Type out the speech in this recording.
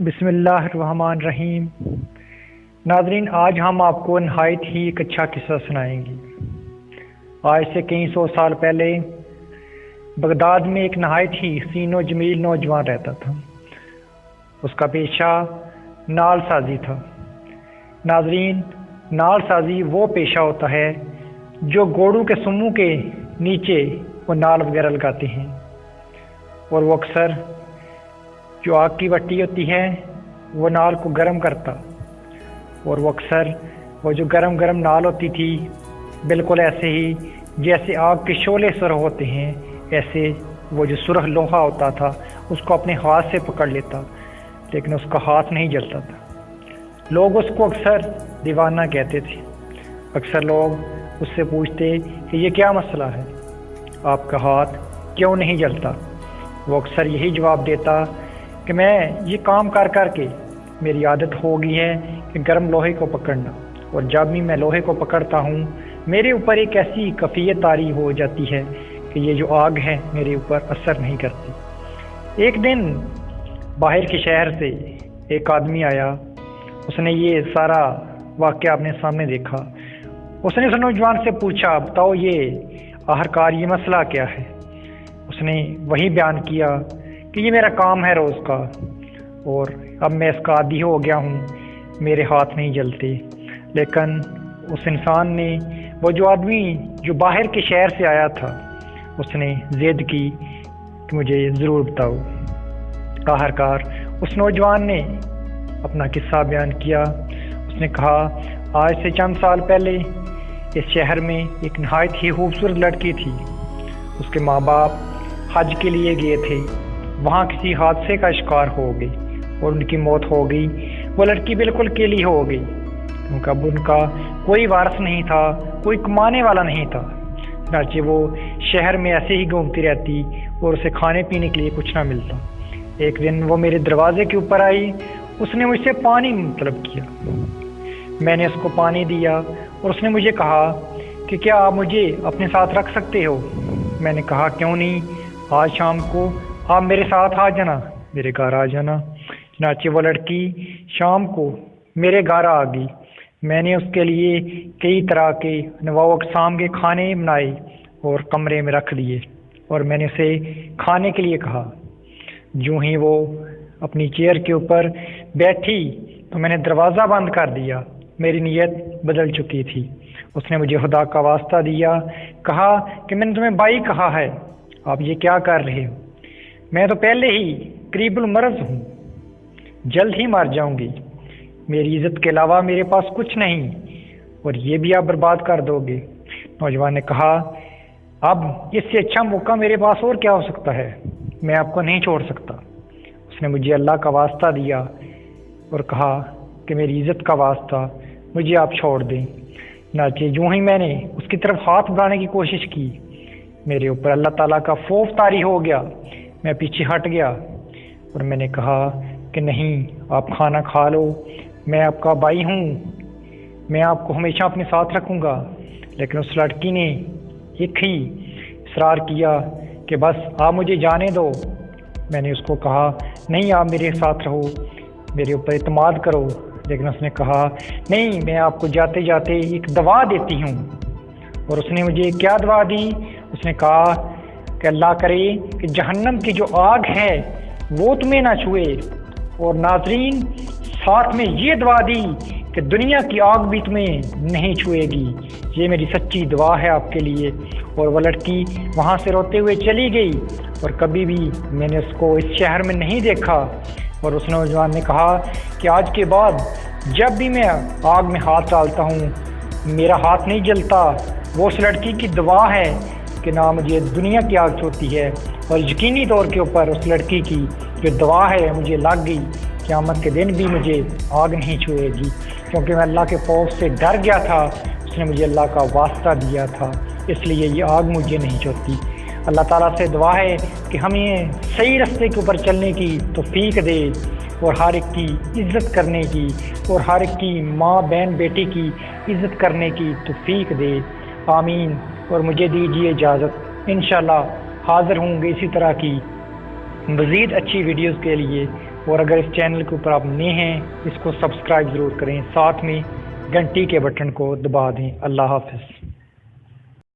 बिस्मिल्लाहिर्रहमानिर्रहीम। नाज़रीन, आज हम आपको नहायत ही एक अच्छा किस्सा सुनाएंगे। आज से कई सौ साल पहले बगदाद में एक नहायत ही हसीन और जमील नौजवान रहता था। उसका पेशा नाल साजी था। नाज़रीन, नाल साजी वो पेशा होता है जो घोड़ों के सुम्मू के नीचे वो नाल वगैरह लगाते हैं, और वो अक्सर जो आग की भट्टी होती है वो नाल को गर्म करता, और वो अक्सर वो जो गरम गरम नाल होती थी बिल्कुल ऐसे ही जैसे आग के शोले सुरह होते हैं, ऐसे वो जो सुरह लोहा होता था उसको अपने हाथ से पकड़ लेता, लेकिन उसका हाथ नहीं जलता था। लोग उसको अक्सर दीवाना कहते थे। अक्सर लोग उससे पूछते कि ये क्या मसला है, आपका हाथ क्यों नहीं जलता? वो अक्सर यही जवाब देता कि मैं ये काम कर कर के मेरी आदत हो गई है कि गर्म लोहे को पकड़ना, और जब भी मैं लोहे को पकड़ता हूँ मेरे ऊपर एक ऐसी कैफियत तारी हो जाती है कि ये जो आग है मेरे ऊपर असर नहीं करती। एक दिन बाहर के शहर से एक आदमी आया। उसने ये सारा वाक़या अपने सामने देखा। उसने उस नौजवान से पूछा, बताओ ये आखिरकार ये मसला क्या है? उसने वही बयान किया कि ये मेरा काम है रोज़ का, और अब मैं इसका आदी हो गया हूँ, मेरे हाथ नहीं जलते। लेकिन उस इंसान ने, वो जो आदमी जो बाहर के शहर से आया था, उसने ज़िद की कि मुझे ज़रूर बताओ। आखिरकार उस नौजवान ने अपना किस्सा बयान किया। उसने कहा, आज से चंद साल पहले इस शहर में एक नहायत ही खूबसूरत लड़की थी। उसके माँ बाप हज के लिए गए थे, वहाँ किसी हादसे का शिकार हो गई और उनकी मौत हो गई। वो लड़की बिल्कुल अकेली हो गई, क्योंकि अब उनका कोई वारिस नहीं था, कोई कमाने वाला नहीं था। चनाचे वो शहर में ऐसे ही घूमती रहती और उसे खाने पीने के लिए कुछ ना मिलता। एक दिन वो मेरे दरवाजे के ऊपर आई। उसने मुझसे पानी तलब किया। मैंने उसको पानी दिया और उसने मुझे कहा कि क्या आप मुझे अपने साथ रख सकते हो? मैंने कहा, क्यों नहीं, आज शाम को आप मेरे साथ आ जाना, मेरे घर आ जाना। चनाचे वो लड़की शाम को मेरे घर आ गई। मैंने उसके लिए कई तरह के नवाओ अक़साम के खाने बनाए और कमरे में रख दिए, और मैंने उसे खाने के लिए कहा। यूँ ही वो अपनी चेयर के ऊपर बैठी तो मैंने दरवाज़ा बंद कर दिया। मेरी नीयत बदल चुकी थी। उसने मुझे खुदा का वास्ता दिया, कहा कि मैंने तुम्हें भाई कहा है, आप ये क्या कर रहे हो? मैं तो पहले ही करीबुल मर्ज़ हूँ, जल्द ही मर जाऊंगी। मेरी इज़्ज़त के अलावा मेरे पास कुछ नहीं, और ये भी आप बर्बाद कर दोगे। नौजवान ने कहा, अब इससे अच्छा मौका मेरे पास और क्या हो सकता है? मैं आपको नहीं छोड़ सकता। उसने मुझे अल्लाह का वास्ता दिया और कहा कि मेरी इज़्ज़त का वास्ता मुझे आप छोड़ दें। नाचे यूँ ही मैंने उसकी तरफ हाथ बढ़ाने की कोशिश की, मेरे ऊपर अल्लाह ताला का खौफ तारी हो गया। मैं पीछे हट गया और मैंने कहा कि नहीं, आप खाना खा लो, मैं आपका भाई हूँ, मैं आपको हमेशा अपने साथ रखूँगा। लेकिन उस लड़की ने एक ही इसरार किया कि बस आप मुझे जाने दो। मैंने उसको कहा, नहीं, आप मेरे साथ रहो, मेरे ऊपर इत्मीनान करो। लेकिन उसने कहा, नहीं, मैं आपको जाते जाते एक दवा देती हूँ। और उसने मुझे क्या दवा दी? उसने कहा कि अल्लाह करे कि जहन्नम की जो आग है वो तुम्हें ना छुए, और नाज़रीन साथ में ये दुआ दी कि दुनिया की आग भी तुम्हें नहीं छुएगी। ये मेरी सच्ची दुआ है आपके लिए। और वह लड़की वहाँ से रोते हुए चली गई, और कभी भी मैंने उसको इस शहर में नहीं देखा। और उस नौजवान ने कहा कि आज के बाद जब भी मैं आग में हाथ डालता हूँ मेरा हाथ नहीं जलता। वो उस लड़की की दुआ है कि ना मुझे दुनिया की आग छूती है, और यकीनी तौर के ऊपर उस लड़की की जो दुआ है मुझे लग गई। क़यामत के दिन भी मुझे आग नहीं छुएगी, क्योंकि मैं अल्लाह के खौफ से डर गया था। उसने मुझे अल्लाह का वास्ता दिया था, इसलिए ये आग मुझे नहीं छूती। अल्लाह ताला से दुआ है कि हमें सही रास्ते के ऊपर चलने की तौफीक दे, और हर एक की इज़्ज़त करने की, और हर एक की माँ बहन बेटी की इज़्ज़त करने की तौफीक दे। आमीन। और मुझे दीजिए इजाज़त। इंशाअल्लाह हाज़िर होंगे इसी तरह की मज़ीद अच्छी वीडियोज़ के लिए। اور اگر اس چینل کے اوپر آپ نئے ہیں اس کو سبسکرائب ضرور کریں، ساتھ میں گھنٹی کے بٹن کو دبا دیں۔ اللہ حافظ۔